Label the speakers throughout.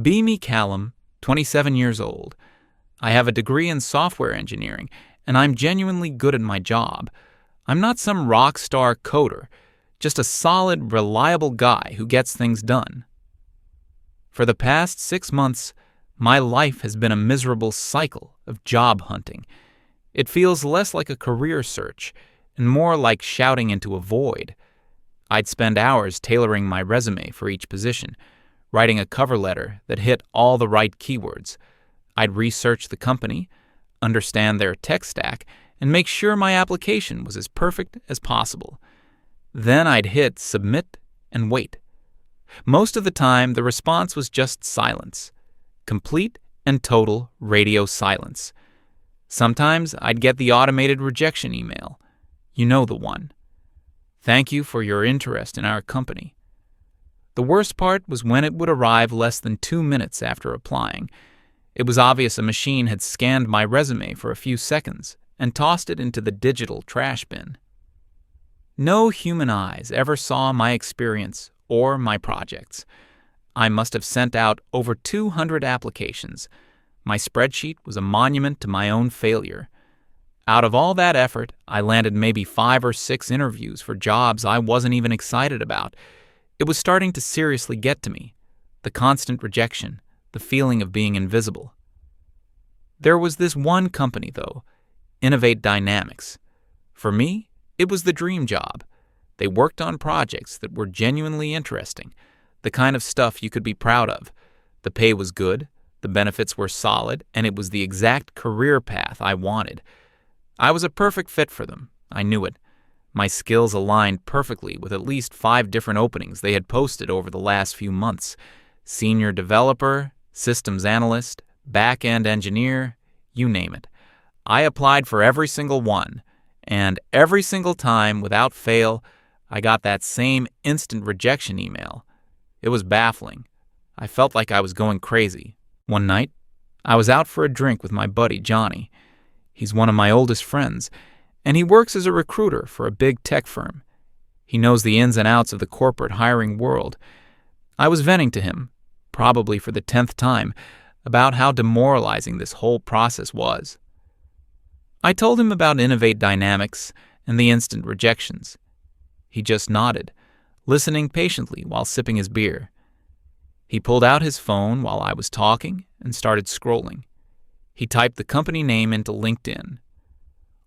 Speaker 1: Be me Callum, 27 years old. I have a degree in software engineering, and I'm genuinely good at my job. I'm not some rock star coder, just a solid, reliable guy who gets things done. For the past 6 months, my life has been a miserable cycle of job hunting. It feels less like a career search and more like shouting into a void. I'd spend hours tailoring my resume for each position, writing a cover letter that hit all the right keywords. I'd research the company, understand their tech stack, and make sure my application was as perfect as possible. Then I'd hit submit and wait. Most of the time, the response was just silence. Complete and total radio silence. Sometimes I'd get the automated rejection email. You know the one. Thank you for your interest in our company. The worst part was when it would arrive less than 2 minutes after applying. It was obvious a machine had scanned my resume for a few seconds and tossed it into the digital trash bin. No human eyes ever saw my experience or my projects. I must have sent out over 200 applications. My spreadsheet was a monument to my own failure. Out of all that effort, I landed maybe 5 or 6 interviews for jobs I wasn't even excited about. It was starting to seriously get to me. The constant rejection, the feeling of being invisible. There was this one company, though, Innovate Dynamics. For me, it was the dream job. They worked on projects that were genuinely interesting, the kind of stuff you could be proud of. The pay was good, the benefits were solid, and it was the exact career path I wanted. I was a perfect fit for them. I knew it. My skills aligned perfectly with at least 5 different openings they had posted over the last few months. Senior developer, systems analyst, back-end engineer, you name it. I applied for every single one, and every single time, without fail, I got that same instant rejection email. It was baffling. I felt like I was going crazy. One night, I was out for a drink with my buddy Johnny. He's one of my oldest friends, and he works as a recruiter for a big tech firm. He knows the ins and outs of the corporate hiring world. I was venting to him, probably for the 10th time, about how demoralizing this whole process was. I told him about Innovate Dynamics and the instant rejections. He just nodded, listening patiently while sipping his beer. He pulled out his phone while I was talking and started scrolling. He typed the company name into LinkedIn.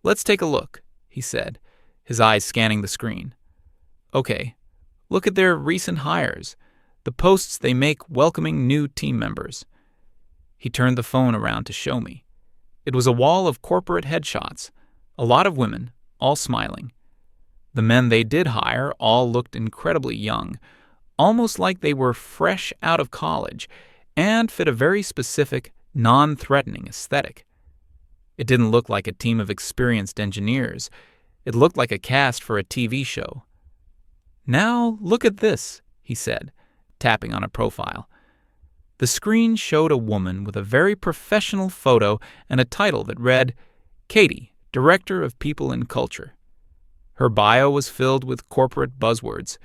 Speaker 1: "Let's take a look," he said, his eyes scanning the screen. "Okay, look at their recent hires, the posts they make welcoming new team members." He turned the phone around to show me. It was a wall of corporate headshots, a lot of women, all smiling. The men they did hire all looked incredibly young, almost like they were fresh out of college, and fit a very specific, non-threatening aesthetic. It didn't look like a team of experienced engineers. It looked like a cast for a TV show. "Now look at this," he said, tapping on a profile. The screen showed a woman with a very professional photo and a title that read, Katie, Director of People and Culture. Her bio was filled with corporate buzzwords,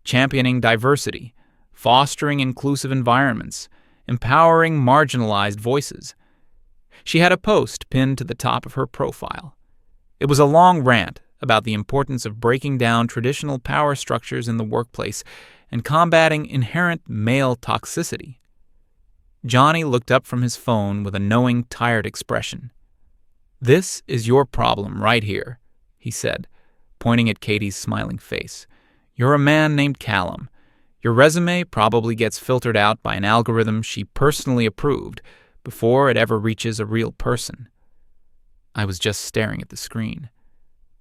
Speaker 1: championing diversity, fostering inclusive environments, empowering marginalized voices. She had a post pinned to the top of her profile. It was a long rant about the importance of breaking down traditional power structures in the workplace and combating inherent male toxicity. Johnny looked up from his phone with a knowing, tired expression. "This is your problem right here," he said, pointing at Katie's smiling face. "You're a man named Callum. Your resume probably gets filtered out by an algorithm she personally approved before it ever reaches a real person." I was just staring at the screen.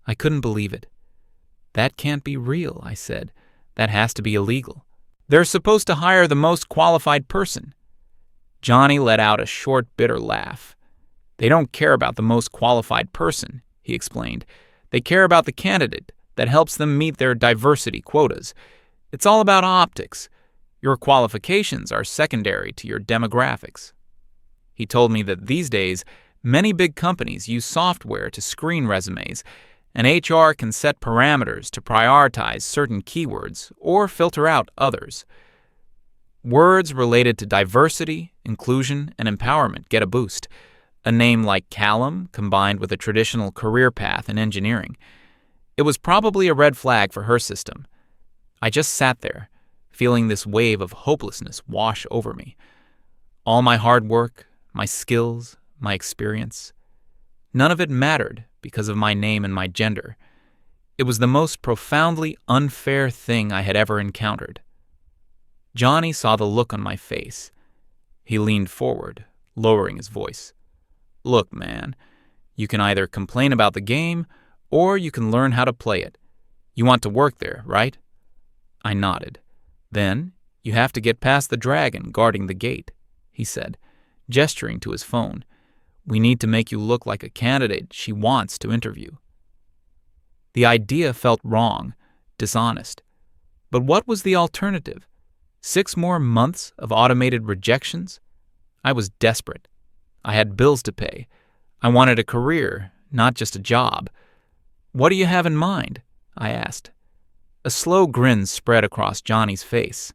Speaker 1: I couldn't believe it. "That can't be real," I said. "That has to be illegal. They're supposed to hire the most qualified person." Johnny let out a short, bitter laugh. "They don't care about the most qualified person," he explained. "They care about the candidate that helps them meet their diversity quotas. It's all about optics. Your qualifications are secondary to your demographics." He told me that these days, many big companies use software to screen resumes, and HR can set parameters to prioritize certain keywords or filter out others. Words related to diversity, inclusion, and empowerment get a boost. A name like Callum combined with a traditional career path in engineering. It was probably a red flag for her system. I just sat there, feeling this wave of hopelessness wash over me. All my hard work, my skills, my experience, none of it mattered because of my name and my gender. It was the most profoundly unfair thing I had ever encountered. Johnny saw the look on my face. He leaned forward, lowering his voice. "Look, man, you can either complain about the game or you can learn how to play it. You want to work there, right?" I nodded. "Then you have to get past the dragon guarding the gate," he said, gesturing to his phone. "We need to make you look like a candidate she wants to interview." The idea felt wrong, dishonest. But what was the alternative? 6 more months of automated rejections? I was desperate. I had bills to pay. I wanted a career, not just a job. "What do you have in mind?" I asked. A slow grin spread across Johnny's face.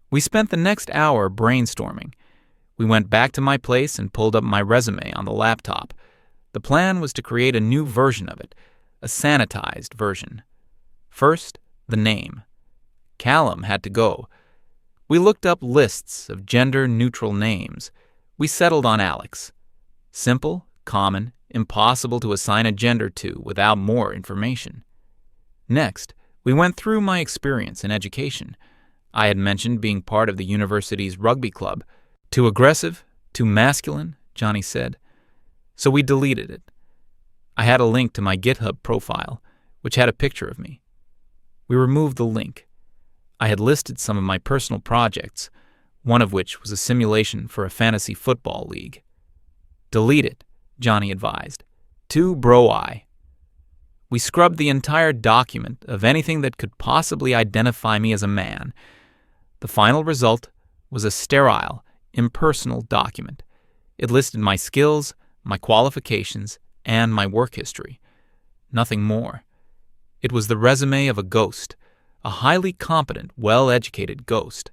Speaker 1: We spent the next hour brainstorming. We went back to my place and pulled up my resume on the laptop. The plan was to create a new version of it, a sanitized version. First, the name. Callum had to go. We looked up lists of gender-neutral names. We settled on Alex. Simple, common, impossible to assign a gender to without more information. Next, we went through my experience in education. I had mentioned being part of the university's rugby club. Too aggressive, too masculine, Johnny said. So we deleted it. I had a link to my GitHub profile, which had a picture of me. We removed the link. I had listed some of my personal projects, one of which was a simulation for a fantasy football league. "Delete it," Johnny advised. "Too bro-I." We scrubbed the entire document of anything that could possibly identify me as a man. The final result was a sterile, impersonal document. It listed my skills, my qualifications, and my work history. Nothing more. It was the resume of a ghost, a highly competent, well-educated ghost.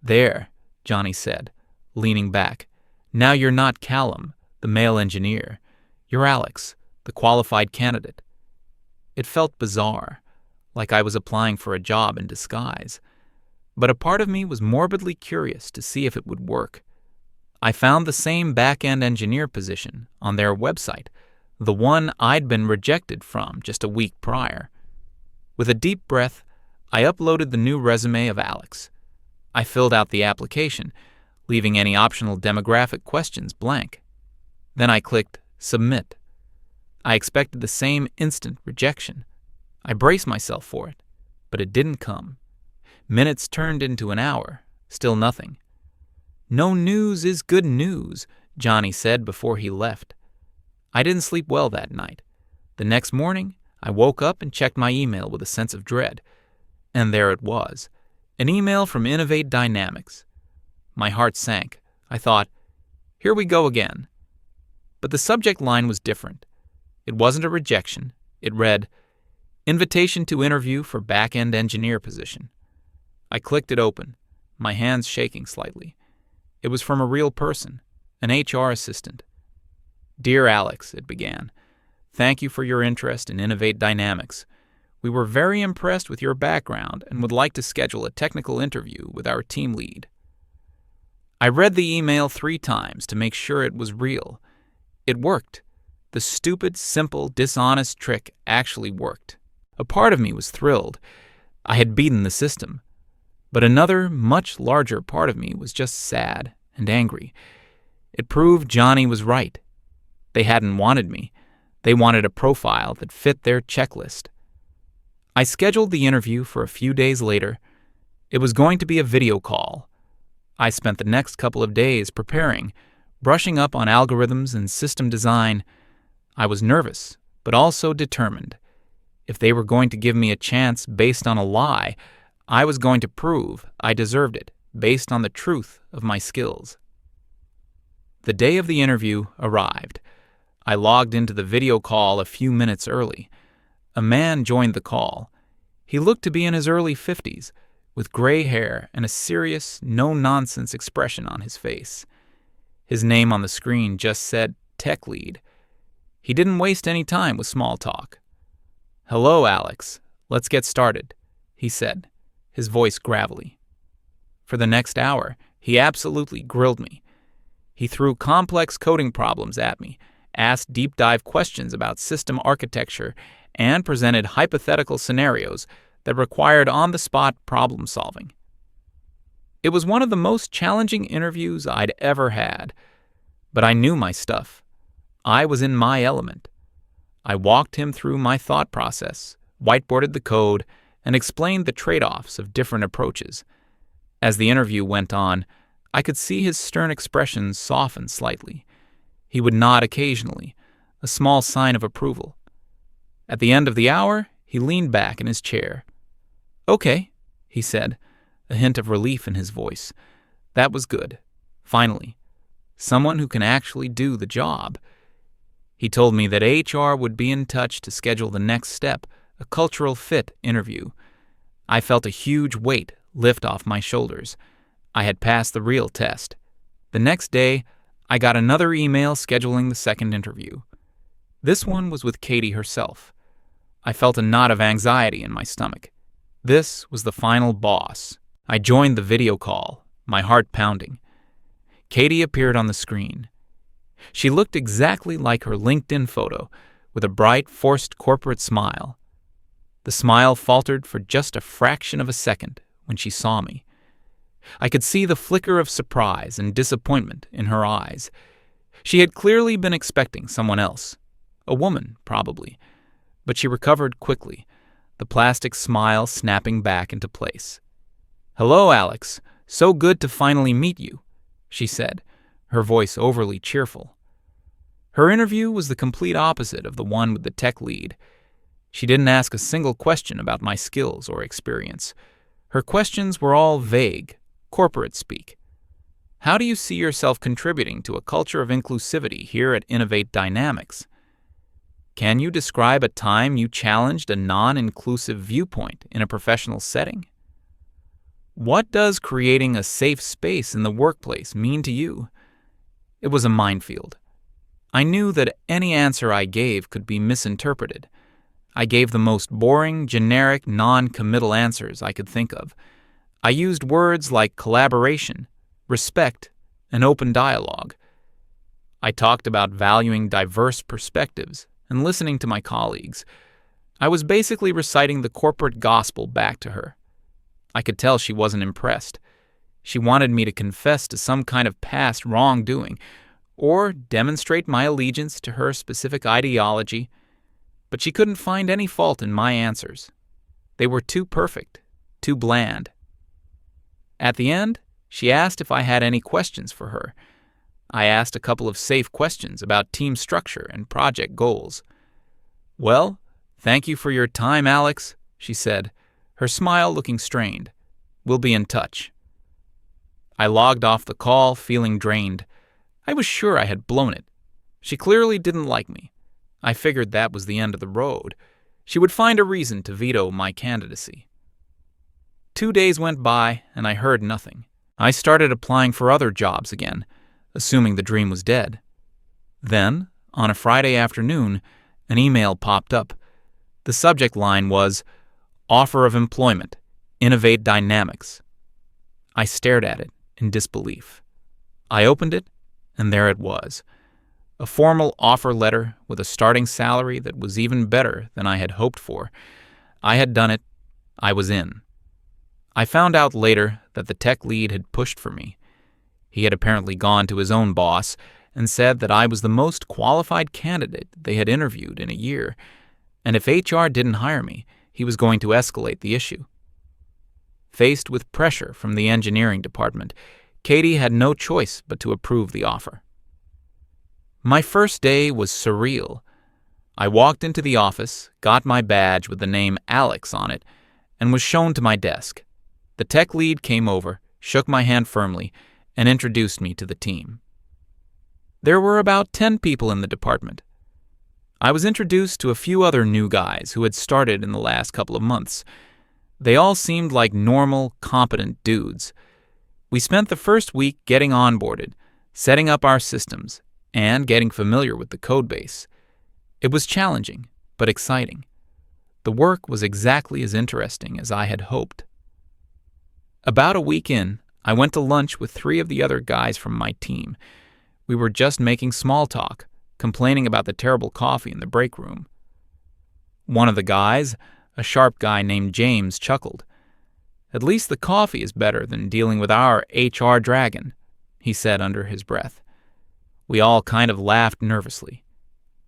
Speaker 1: "There," Johnny said, leaning back. "Now you're not Callum, the male engineer. You're Alex, the qualified candidate." It felt bizarre, like I was applying for a job in disguise. But a part of me was morbidly curious to see if it would work. I found the same back-end engineer position on their website, the one I'd been rejected from just a week prior. With a deep breath, I uploaded the new resume of Alex. I filled out the application, leaving any optional demographic questions blank. Then I clicked Submit. I expected the same instant rejection. I braced myself for it, but it didn't come. Minutes turned into an hour, still nothing. "No news is good news," Johnny said before he left. I didn't sleep well that night. The next morning, I woke up and checked my email with a sense of dread. And there it was, an email from Innovate Dynamics. My heart sank. I thought, here we go again. But the subject line was different. It wasn't a rejection. It read, "Invitation to interview for back-end engineer position." I clicked it open, my hands shaking slightly. It was from a real person, an HR assistant. "Dear Alex," it began, "thank you for your interest in Innovate Dynamics. We were very impressed with your background and would like to schedule a technical interview with our team lead." I read the email 3 times to make sure it was real. It worked. The stupid, simple, dishonest trick actually worked. A part of me was thrilled. I had beaten the system. But another, much larger part of me was just sad and angry. It proved Johnny was right. They hadn't wanted me. They wanted a profile that fit their checklist. I scheduled the interview for a few days later. It was going to be a video call. I spent the next couple of days preparing, brushing up on algorithms and system design. I was nervous, but also determined. If they were going to give me a chance based on a lie, I was going to prove I deserved it based on the truth of my skills. The day of the interview arrived. I logged into the video call a few minutes early. A man joined the call. He looked to be in his early 50s, with gray hair and a serious, no-nonsense expression on his face. His name on the screen just said Tech Lead. He didn't waste any time with small talk. "Hello, Alex. Let's get started," he said, his voice gravelly. For the next hour, he absolutely grilled me. He threw complex coding problems at me, asked deep-dive questions about system architecture, and presented hypothetical scenarios that required on-the-spot problem-solving. It was one of the most challenging interviews I'd ever had, but I knew my stuff. I was in my element. I walked him through my thought process, whiteboarded the code, and explained the trade-offs of different approaches. As the interview went on, I could see his stern expressions soften slightly. He would nod occasionally, a small sign of approval. At the end of the hour, he leaned back in his chair. "Okay," he said, a hint of relief in his voice. That was good. Finally, someone who can actually do the job. He told me that HR would be in touch to schedule the next step, a cultural fit interview. I felt a huge weight lift off my shoulders. I had passed the real test. The next day, I got another email scheduling the second interview. This one was with Katie herself. I felt a knot of anxiety in my stomach. This was the final boss. I joined the video call, my heart pounding. Katie appeared on the screen. She looked exactly like her LinkedIn photo, with a bright, forced corporate smile. The smile faltered for just a fraction of a second when she saw me. I could see the flicker of surprise and disappointment in her eyes. She had clearly been expecting someone else, a woman, probably, but she recovered quickly, the plastic smile snapping back into place. "Hello, Alex. So good to finally meet you," she said, her voice overly cheerful. Her interview was the complete opposite of the one with the tech lead. She didn't ask a single question about my skills or experience. Her questions were all vague, corporate speak. How do you see yourself contributing to a culture of inclusivity here at Innovate Dynamics? Can you describe a time you challenged a non-inclusive viewpoint in a professional setting? What does creating a safe space in the workplace mean to you? It was a minefield. I knew that any answer I gave could be misinterpreted. I gave the most boring, generic, non-committal answers I could think of. I used words like collaboration, respect, and open dialogue. I talked about valuing diverse perspectives and listening to my colleagues. I was basically reciting the corporate gospel back to her. I could tell she wasn't impressed. She wanted me to confess to some kind of past wrongdoing or demonstrate my allegiance to her specific ideology, but she couldn't find any fault in my answers. They were too perfect, too bland. At the end, she asked if I had any questions for her. I asked a couple of safe questions about team structure and project goals. "Well, thank you for your time, Alex," she said, her smile looking strained. "We'll be in touch." I logged off the call, feeling drained. I was sure I had blown it. She clearly didn't like me. I figured that was the end of the road. She would find a reason to veto my candidacy. 2 days went by, and I heard nothing. I started applying for other jobs again, assuming the dream was dead. Then, on a Friday afternoon, an email popped up. The subject line was, "Offer of Employment, Innovate Dynamics." I stared at it in disbelief. I opened it, and there it was. A formal offer letter with a starting salary that was even better than I had hoped for. I had done it. I was in. I found out later that the tech lead had pushed for me. He had apparently gone to his own boss and said that I was the most qualified candidate they had interviewed in a year, and if HR didn't hire me, he was going to escalate the issue. Faced with pressure from the engineering department, Katie had no choice but to approve the offer. My first day was surreal. I walked into the office, got my badge with the name Alex on it, and was shown to my desk. The tech lead came over, shook my hand firmly, and introduced me to the team. There were about 10 people in the department. I was introduced to a few other new guys who had started in the last couple of months. They all seemed like normal, competent dudes. We spent the first week getting onboarded, setting up our systems, and getting familiar with the codebase. It was challenging, but exciting. The work was exactly as interesting as I had hoped. About a week in, I went to lunch with 3 of the other guys from my team. We were just making small talk, complaining about the terrible coffee in the break room. One of the guys, a sharp guy named James, chuckled. "At least the coffee is better than dealing with our HR dragon," he said under his breath. We all kind of laughed nervously.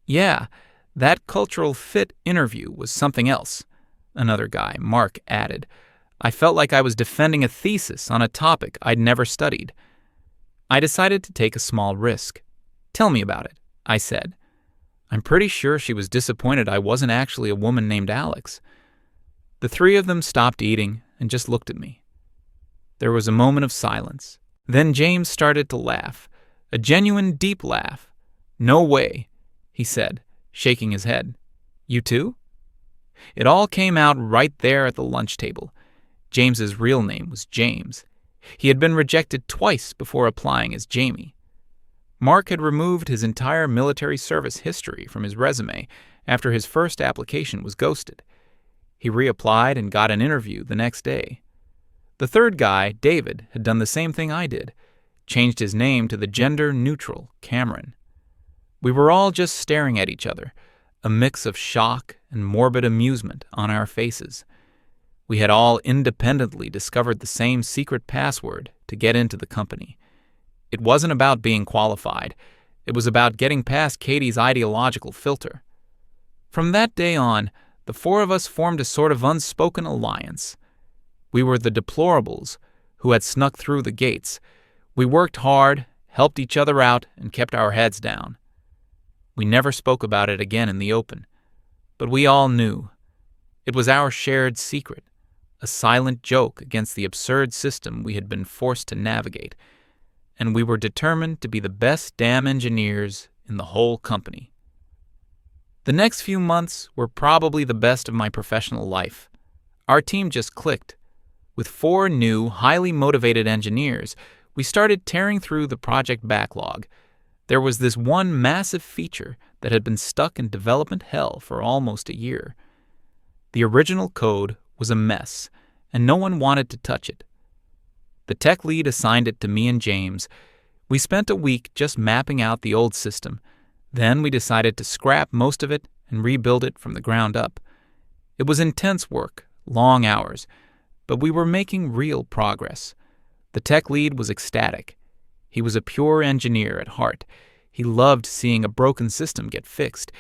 Speaker 1: "Yeah, that cultural fit interview was something else," another guy, Mark, added. "I felt like I was defending a thesis on a topic I'd never studied." I decided to take a small risk. "Tell me about it," I said. I'm pretty sure she was disappointed I wasn't actually a woman named Alex. The 3 of them stopped eating and just looked at me. There was a moment of silence. Then James started to laugh, a genuine deep laugh. "No way," he said, shaking his head. "You too?" It all came out right there at the lunch table. James's real name was James. He had been rejected twice before applying as Jamie. Mark had removed his entire military service history from his resume after his first application was ghosted. He reapplied and got an interview the next day. The third guy, David, had done the same thing I did, changed his name to the gender-neutral Cameron. We were all just staring at each other, a mix of shock and morbid amusement on our faces. We had all independently discovered the same secret password to get into the company. It wasn't about being qualified. It was about getting past Katie's ideological filter. From that day on, the 4 of us formed a sort of unspoken alliance. We were the deplorables who had snuck through the gates. We worked hard, helped each other out, and kept our heads down. We never spoke about it again in the open, but we all knew. It was our shared secret, a silent joke against the absurd system we had been forced to navigate, and we were determined to be the best damn engineers in the whole company. The next few months were probably the best of my professional life. Our team just clicked. With 4 new, highly motivated engineers, we started tearing through the project backlog. There was this one massive feature that had been stuck in development hell for almost a year. The original code was a mess, and no one wanted to touch it. The tech lead assigned it to me and James. We spent a week just mapping out the old system. Then we decided to scrap most of it and rebuild it from the ground up. It was intense work, long hours, but we were making real progress. The tech lead was ecstatic. He was a pure engineer at heart. He loved seeing a broken system get fixed.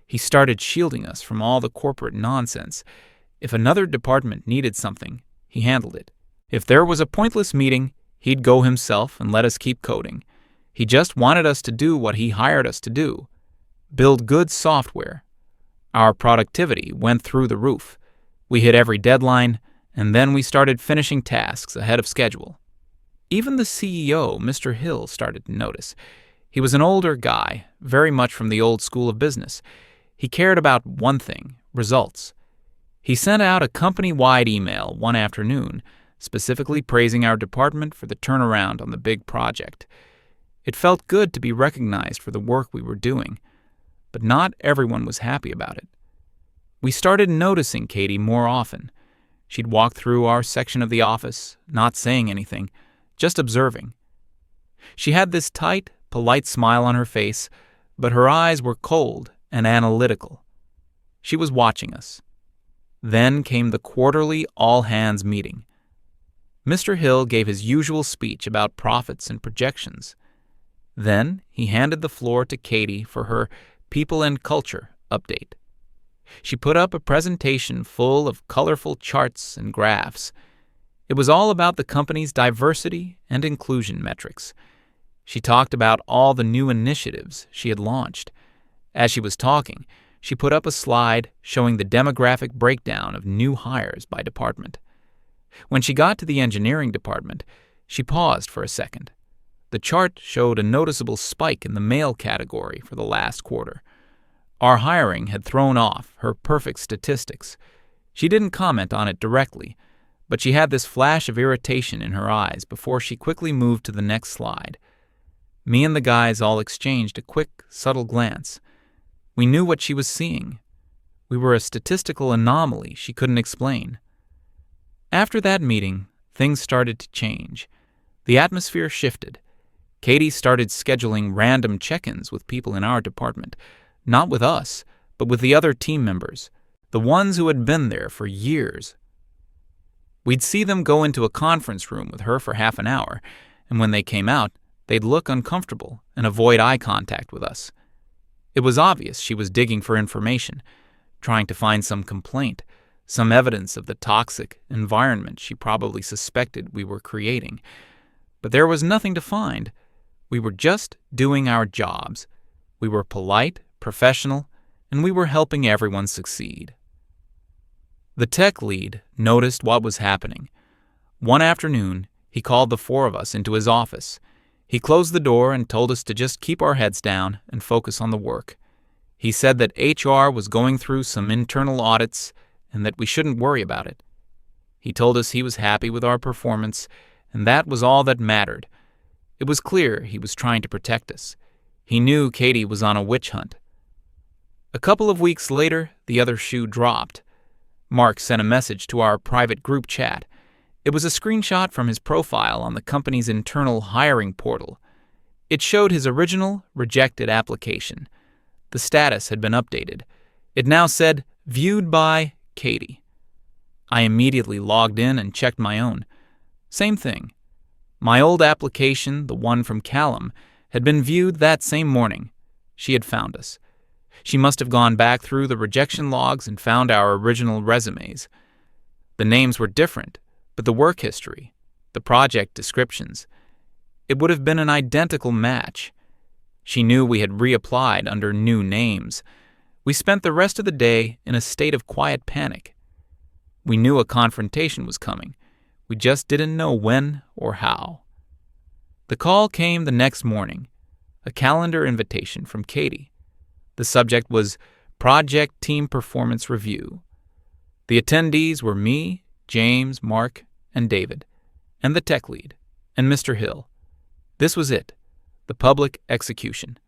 Speaker 1: He started shielding us from all the corporate nonsense. If another department needed something, he handled it. If there was a pointless meeting, he'd go himself and let us keep coding. He just wanted us to do what he hired us to do, build good software. Our productivity went through the roof. We hit every deadline, and then we started finishing tasks ahead of schedule. Even the CEO, Mr. Hill, started to notice. He was an older guy, very much from the old school of business. He cared about one thing, results. He sent out a company-wide email one afternoon, specifically praising our department for the turnaround on the big project. It felt good to be recognized for the work we were doing, but not everyone was happy about it. We started noticing Katie more often. She'd walk through our section of the office, not saying anything, just observing. She had this tight, polite smile on her face, but her eyes were cold and analytical. She was watching us. Then came the quarterly all-hands meeting. Mr. Hill gave his usual speech about profits and projections. Then he handed the floor to Katie for her People and Culture update. She put up a presentation full of colorful charts and graphs. It was all about the company's diversity and inclusion metrics. She talked about all the new initiatives she had launched. As she was talking, she put up a slide showing the demographic breakdown of new hires by department. When she got to the engineering department, she paused for a second. The chart showed a noticeable spike in the male category for the last quarter. Our hiring had thrown off her perfect statistics. She didn't comment on it directly, but she had this flash of irritation in her eyes before she quickly moved to the next slide. Me and the guys all exchanged a quick, subtle glance. We knew what she was seeing. We were a statistical anomaly she couldn't explain. After that meeting, things started to change. The atmosphere shifted. Katie started scheduling random check-ins with people in our department, not with us, but with the other team members, the ones who had been there for years. We'd see them go into a conference room with her for half an hour, and when they came out, they'd look uncomfortable and avoid eye contact with us. It was obvious she was digging for information, trying to find some complaint, some evidence of the toxic environment she probably suspected we were creating. But there was nothing to find. We were just doing our jobs. We were polite, professional, and we were helping everyone succeed. The tech lead noticed what was happening. One afternoon, he called the four of us into his office. He closed the door and told us to just keep our heads down and focus on the work. He said that HR was going through some internal audits and that we shouldn't worry about it. He told us he was happy with our performance, and that was all that mattered. It was clear he was trying to protect us. He knew Katie was on a witch hunt. A couple of weeks later, the other shoe dropped. Mark sent a message to our private group chat. It was a screenshot from his profile on the company's internal hiring portal. It showed his original, rejected application. The status had been updated. It now said, "Viewed by Katie." I immediately logged in and checked my own. Same thing. My old application, the one from Callum, had been viewed that same morning. She had found us. She must have gone back through the rejection logs and found our original resumes. The names were different, but the work history, the project descriptions, it would have been an identical match. She knew we had reapplied under new names. We spent the rest of the day in a state of quiet panic. We knew a confrontation was coming. We just didn't know when or how. The call came the next morning, a calendar invitation from Katie. The subject was Project Team Performance Review. The attendees were me, James, Mark, and David, and the tech lead, and Mr. Hill. This was it, the public execution.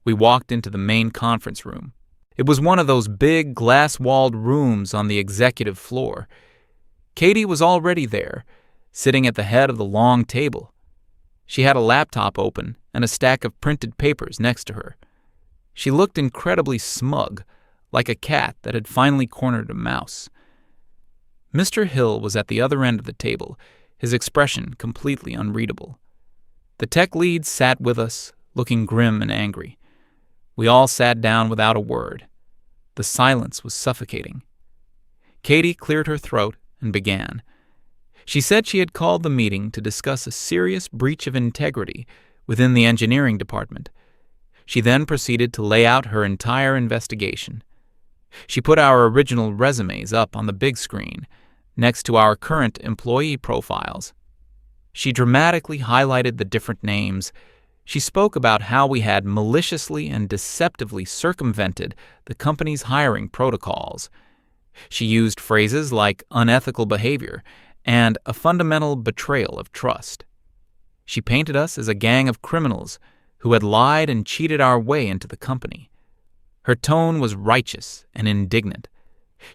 Speaker 1: We walked into the main conference room. It was one of those big glass-walled rooms on the executive floor. Katie was already there, sitting at the head of the long table. She had a laptop open and a stack of printed papers next to her. She looked incredibly smug, like a cat that had finally cornered a mouse. Mr. Hill was at the other end of the table, his expression completely unreadable. The tech lead sat with us, looking grim and angry. We all sat down without a word. The silence was suffocating. Katie cleared her throat and began. She said she had called the meeting to discuss a serious breach of integrity within the engineering department. She then proceeded to lay out her entire investigation. She put our original resumes up on the big screen, next to our current employee profiles. She dramatically highlighted the different names. She spoke about how we had maliciously and deceptively circumvented the company's hiring protocols. She used phrases like unethical behavior and a fundamental betrayal of trust. She painted us as a gang of criminals who had lied and cheated our way into the company. Her tone was righteous and indignant.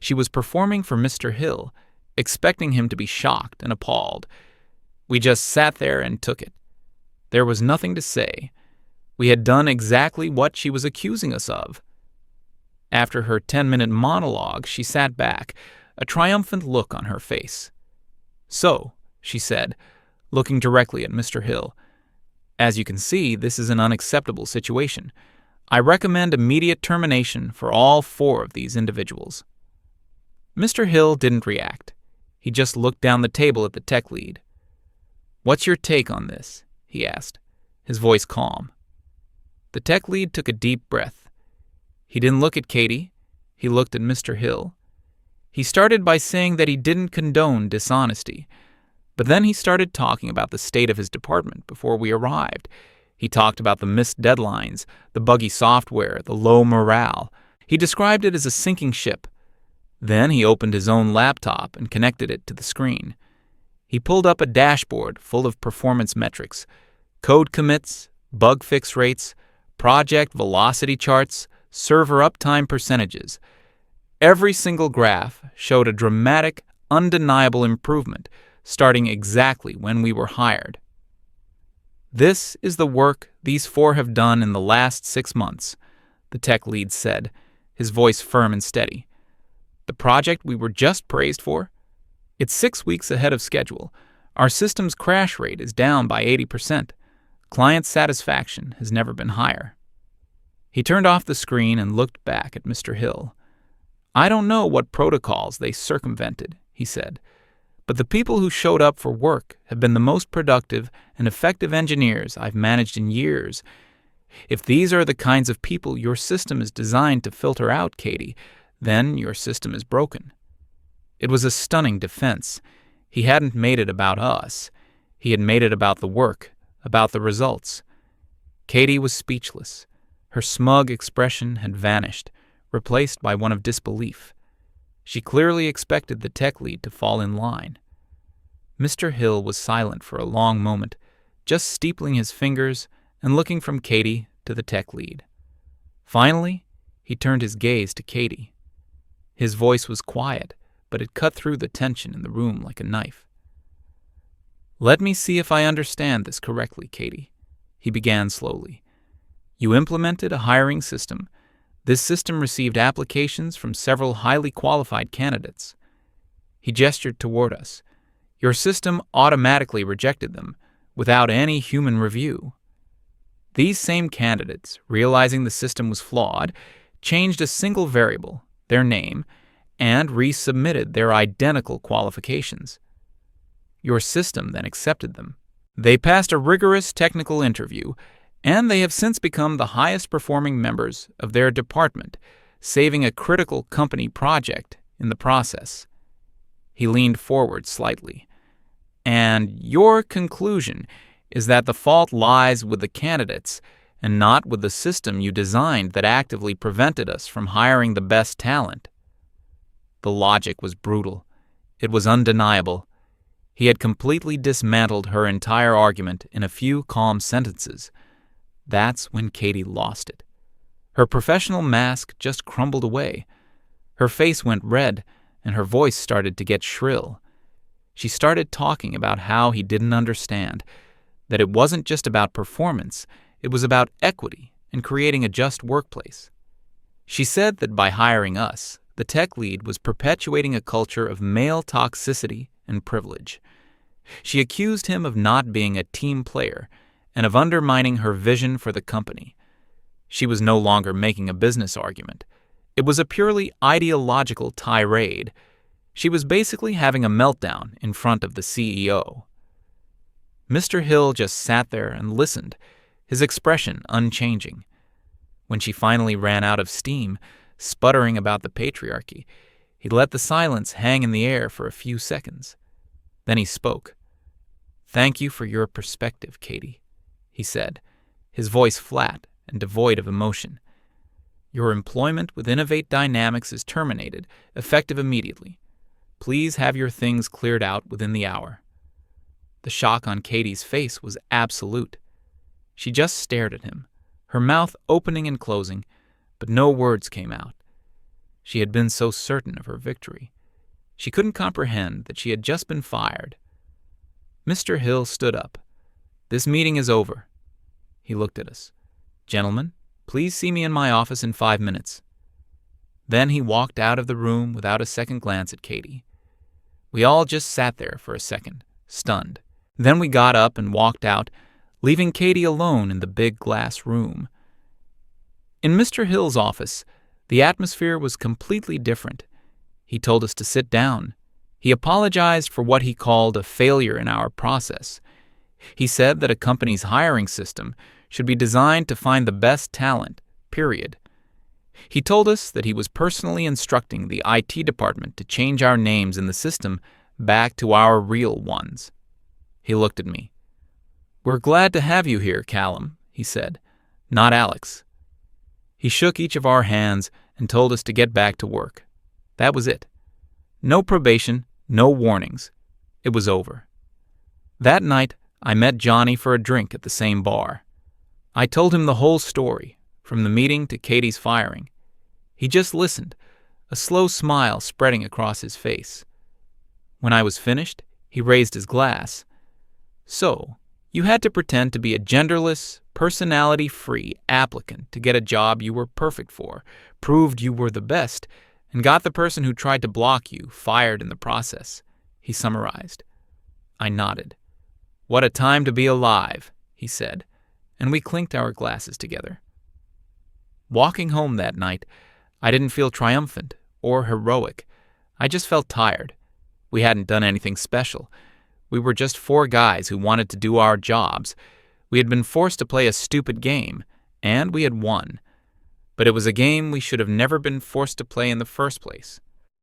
Speaker 1: She was performing for Mr. Hill, expecting him to be shocked and appalled. We just sat there and took it. There was nothing to say. We had done exactly what she was accusing us of. After her 10-minute monologue, she sat back, a triumphant look on her face. "So," she said, looking directly at Mr. Hill, "as you can see, this is an unacceptable situation. I recommend immediate termination for all 4 of these individuals." Mr. Hill didn't react. He just looked down the table at the tech lead. "What's your take on this?" he asked, his voice calm. The tech lead took a deep breath. He didn't look at Katie. He looked at Mr. Hill. He started by saying that he didn't condone dishonesty, but then he started talking about the state of his department before we arrived. He talked about the missed deadlines, the buggy software, the low morale. He described it as a sinking ship. Then he opened his own laptop and connected it to the screen. He pulled up a dashboard full of performance metrics, code commits, bug fix rates, project velocity charts, server uptime percentages. Every single graph showed a dramatic, undeniable improvement, starting exactly when we were hired. "This is the work these 4 have done in the last 6 months," the tech lead said, his voice firm and steady. "The project we were just praised for? It's 6 weeks ahead of schedule. Our system's crash rate is down by 80%. Client satisfaction has never been higher." He turned off the screen and looked back at Mr. Hill. "I don't know what protocols they circumvented," he said, "but the people who showed up for work have been the most productive and effective engineers I've managed in years. If these are the kinds of people your system is designed to filter out, Katie, then your system is broken." It was a stunning defense. He hadn't made it about us. He had made it about the work, about the results. Katie was speechless. Her smug expression had vanished, replaced by one of disbelief. She clearly expected the tech lead to fall in line. Mr. Hill was silent for a long moment, just steepling his fingers and looking from Katie to the tech lead. Finally, he turned his gaze to Katie. His voice was quiet, but it cut through the tension in the room like a knife. "Let me see if I understand this correctly, Katie," he began slowly. "You implemented a hiring system. This system received applications from several highly qualified candidates." He gestured toward us. "Your system automatically rejected them, without any human review. These same candidates, realizing the system was flawed, changed a single variable, their name, and resubmitted their identical qualifications. Your system then accepted them. They passed a rigorous technical interview, and they have since become the highest performing members of their department, saving a critical company project in the process." He leaned forward slightly. "And your conclusion is that the fault lies with the candidates and not with the system you designed that actively prevented us from hiring the best talent." The logic was brutal. It was undeniable. He had completely dismantled her entire argument in a few calm sentences. That's when Katie lost it. Her professional mask just crumbled away. Her face went red, and her voice started to get shrill. She started talking about how he didn't understand, that it wasn't just about performance, it was about equity and creating a just workplace. She said that by hiring us, the tech lead was perpetuating a culture of male toxicity and privilege. She accused him of not being a team player and of undermining her vision for the company. She was no longer making a business argument. It was a purely ideological tirade. She was basically having a meltdown in front of the CEO. Mr. Hill just sat there and listened, his expression unchanging. When she finally ran out of steam, sputtering about the patriarchy, he let the silence hang in the air for a few seconds. Then he spoke. "Thank you for your perspective, Katie," he said, his voice flat and devoid of emotion. "Your employment with Innovate Dynamics is terminated, effective immediately. Please have your things cleared out within the hour." The shock on Katie's face was absolute. She just stared at him, her mouth opening and closing, but no words came out. She had been so certain of her victory. She couldn't comprehend that she had just been fired. Mr. Hill stood up. "This meeting is over." He looked at us. "Gentlemen, please see me in my office in 5 minutes." Then he walked out of the room without a second glance at Katie. We all just sat there for a second, stunned. Then we got up and walked out, leaving Katie alone in the big glass room. In Mr. Hill's office, the atmosphere was completely different. He told us to sit down. He apologized for what he called a failure in our process. He said that a company's hiring system should be designed to find the best talent, period. He told us that he was personally instructing the IT department to change our names in the system back to our real ones. He looked at me. "We're glad to have you here, Callum," he said, "not Alex." He shook each of our hands and told us to get back to work. That was it. No probation, no warnings. It was over. That night, I met Johnny for a drink at the same bar. I told him the whole story, from the meeting to Katie's firing. He just listened, a slow smile spreading across his face. When I was finished, he raised his glass. So, you had to pretend to be a genderless, personality-free applicant to get a job you were perfect for, proved you were the best, and got the person who tried to block you fired in the process, he summarized. I nodded. What a time to be alive, he said, and we clinked our glasses together. Walking home that night, I didn't feel triumphant or heroic. I just felt tired. We hadn't done anything special. We were just four guys who wanted to do our jobs. We had been forced to play a stupid game, and we had won. But it was a game we should have never been forced to play in the first place.